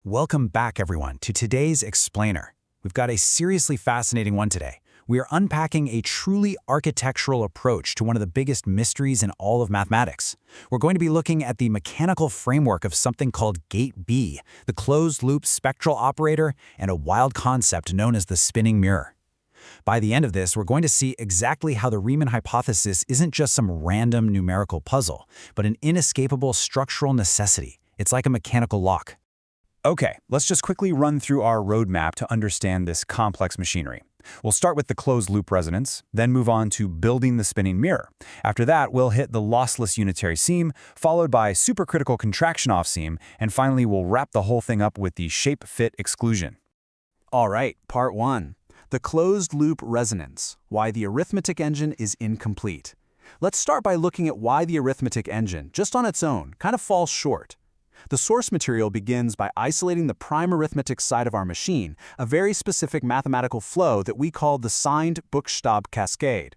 Welcome back, everyone, to today's Explainer. We've got a seriously fascinating one today. We are unpacking a truly architectural approach to one of the biggest mysteries in all of mathematics. We're going to be looking at the mechanical framework of something called gate B, the closed-loop spectral operator, and a wild concept known as the spinning mirror. By the end of this, we're going to see exactly how the Riemann hypothesis isn't just some random numerical puzzle, but an inescapable structural necessity. It's like a mechanical lock. Okay, let's just quickly run through our roadmap to understand this complex machinery. We'll start with the closed-loop resonance, then move on to building the spinning mirror. After that, we'll hit the lossless unitary seam, followed by supercritical contraction off seam, and finally we'll wrap the whole thing up with the shape-fit exclusion. All right, part 1. The closed-loop resonance, why the arithmetic engine is incomplete. Let's start by looking at why the arithmetic engine, just on its own, kind of falls short. The source material begins by isolating the prime arithmetic side of our machine, a very specific mathematical flow that we call the signed Buchstabe cascade.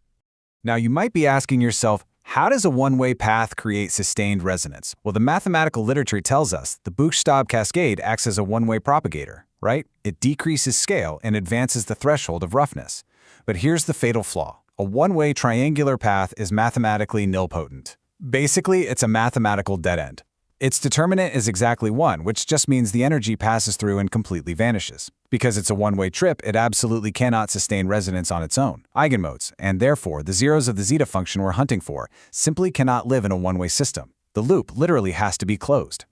Now you might be asking yourself, how does a one-way path create sustained resonance? Well, the mathematical literature tells us the Buchstabe cascade acts as a one-way propagator, right? It decreases scale and advances the threshold of roughness. But here's the fatal flaw. A one-way triangular path is mathematically nilpotent. Basically, it's a mathematical dead end. Its determinant is exactly 1, which just means the energy passes through and completely vanishes. Because it's a one-way trip, it absolutely cannot sustain resonance on its own, eigenmodes, and therefore the zeros of the zeta function we're hunting for simply cannot live in a one-way system. The loop literally has to be closed.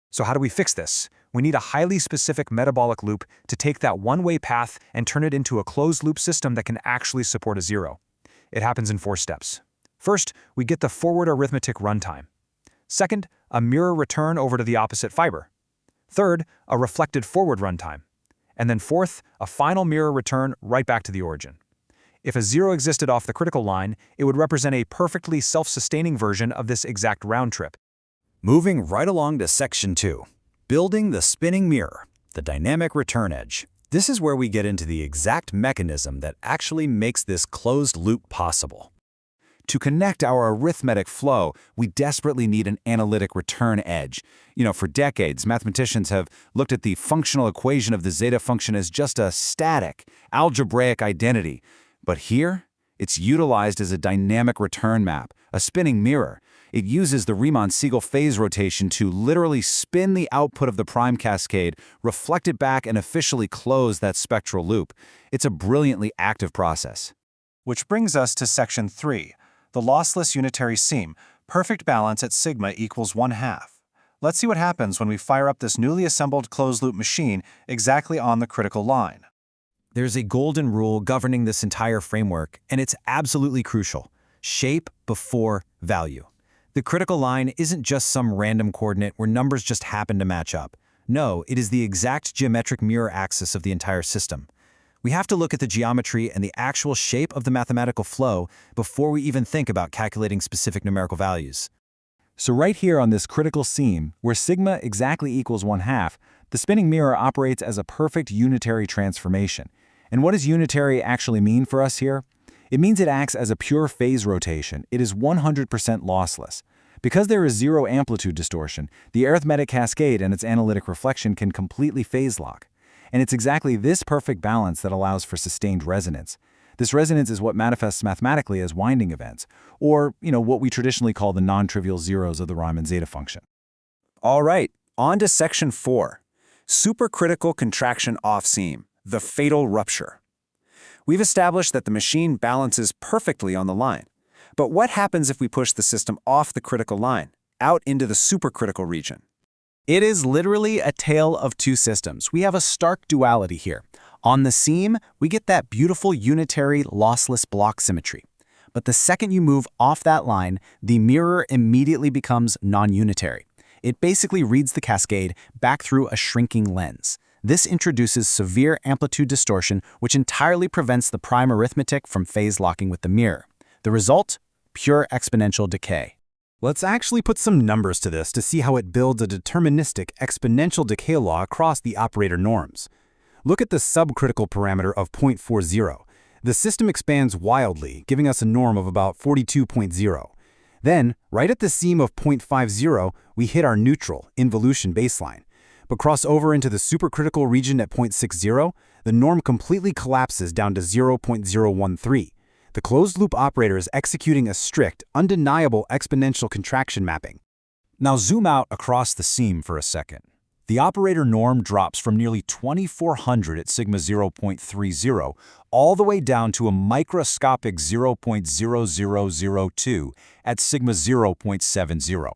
So how do we fix this? We need a highly specific metabolic loop to take that one-way path and turn it into a closed-loop system that can actually support a zero. It happens in 4 steps. First, we get the forward arithmetic runtime. Second, a mirror return over to the opposite fiber. Third, a reflected forward runtime. And then fourth, a final mirror return right back to the origin. If a zero existed off the critical line, it would represent a perfectly self-sustaining version of this exact round trip. Moving right along to section 2, building the spinning mirror, the dynamic return edge. This is where we get into the exact mechanism that actually makes this closed loop possible. To connect our arithmetic flow, we desperately need an analytic return edge. For decades, mathematicians have looked at the functional equation of the zeta function as just a static, algebraic identity. But here, it's utilized as a dynamic return map, a spinning mirror. It uses the Riemann-Siegel phase rotation to literally spin the output of the prime cascade, reflect it back, and officially close that spectral loop. It's a brilliantly active process. Which brings us to section 3. The lossless unitary seam, perfect balance at sigma equals 1/2. Let's see what happens when we fire up this newly assembled closed-loop machine exactly on the critical line. There's a golden rule governing this entire framework, and it's absolutely crucial. Shape before value. The critical line isn't just some random coordinate where numbers just happen to match up. No, it is the exact geometric mirror axis of the entire system. We have to look at the geometry and the actual shape of the mathematical flow before we even think about calculating specific numerical values. So right here on this critical seam, where sigma exactly equals 1/2, the spinning mirror operates as a perfect unitary transformation. And what does unitary actually mean for us here? It means it acts as a pure phase rotation. It is 100% lossless. Because there is zero amplitude distortion, the arithmetic cascade and its analytic reflection can completely phase lock. And it's exactly this perfect balance that allows for sustained resonance. This resonance is what manifests mathematically as winding events, or, what we traditionally call the non-trivial zeros of the Riemann zeta function. All right, on to section 4. Supercritical contraction off seam, the fatal rupture. We've established that the machine balances perfectly on the line. But what happens if we push the system off the critical line, out into the supercritical region? It is literally a tale of two systems. We have a stark duality here. On the seam, we get that beautiful unitary lossless block symmetry. But the second you move off that line, the mirror immediately becomes non-unitary. It basically reads the cascade back through a shrinking lens. This introduces severe amplitude distortion, which entirely prevents the prime arithmetic from phase locking with the mirror. The result? Pure exponential decay. Let's actually put some numbers to this to see how it builds a deterministic exponential decay law across the operator norms. Look at the subcritical parameter of 0.40. The system expands wildly, giving us a norm of about 42.0. Then, right at the seam of 0.50, we hit our neutral, involution baseline. but cross over into the supercritical region at 0.60, the norm completely collapses down to 0.013. The closed-loop operator is executing a strict, undeniable exponential contraction mapping. Now zoom out across the seam for a second. The operator norm drops from nearly 2400 at sigma 0.30 all the way down to a microscopic 0.0002 at sigma 0.70.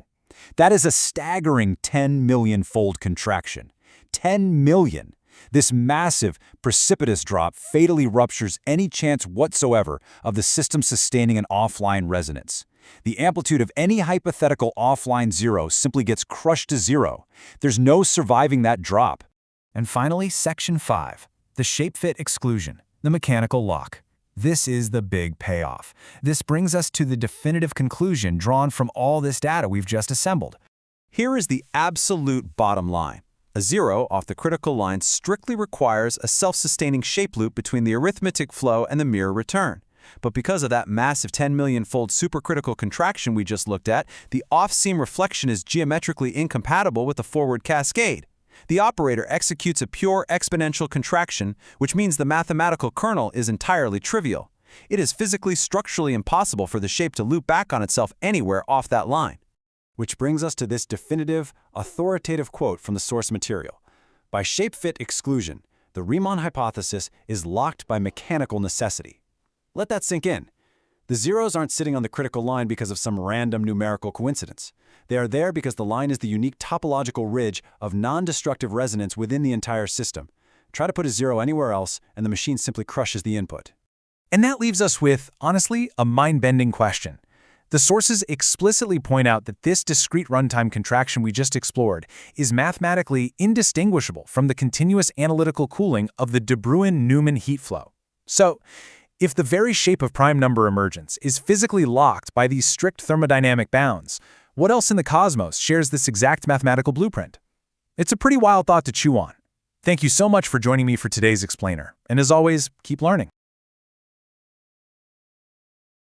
That is a staggering 10 million-fold contraction. 10 million! This massive, precipitous drop fatally ruptures any chance whatsoever of the system sustaining an offline resonance. The amplitude of any hypothetical offline zero simply gets crushed to zero. There's no surviving that drop. And finally, Section 5, the shape-fit exclusion, the mechanical lock. This is the big payoff. This brings us to the definitive conclusion drawn from all this data we've just assembled. Here is the absolute bottom line. A zero off the critical line strictly requires a self-sustaining shape loop between the arithmetic flow and the mirror return. But because of that massive 10 million-fold supercritical contraction we just looked at, the off-seam reflection is geometrically incompatible with the forward cascade. The operator executes a pure exponential contraction, which means the mathematical kernel is entirely trivial. It is physically, structurally impossible for the shape to loop back on itself anywhere off that line. Which brings us to this definitive, authoritative quote from the source material. By shape-fit exclusion, the Riemann hypothesis is locked by mechanical necessity. Let that sink in. The zeros aren't sitting on the critical line because of some random numerical coincidence. They are there because the line is the unique topological ridge of non-destructive resonance within the entire system. Try to put a zero anywhere else, and the machine simply crushes the input. And that leaves us with, honestly, a mind-bending question. The sources explicitly point out that this discrete runtime contraction we just explored is mathematically indistinguishable from the continuous analytical cooling of the de Bruijn-Neumann heat flow. So, if the very shape of prime number emergence is physically locked by these strict thermodynamic bounds, what else in the cosmos shares this exact mathematical blueprint? It's a pretty wild thought to chew on. Thank you so much for joining me for today's explainer, and as always, keep learning.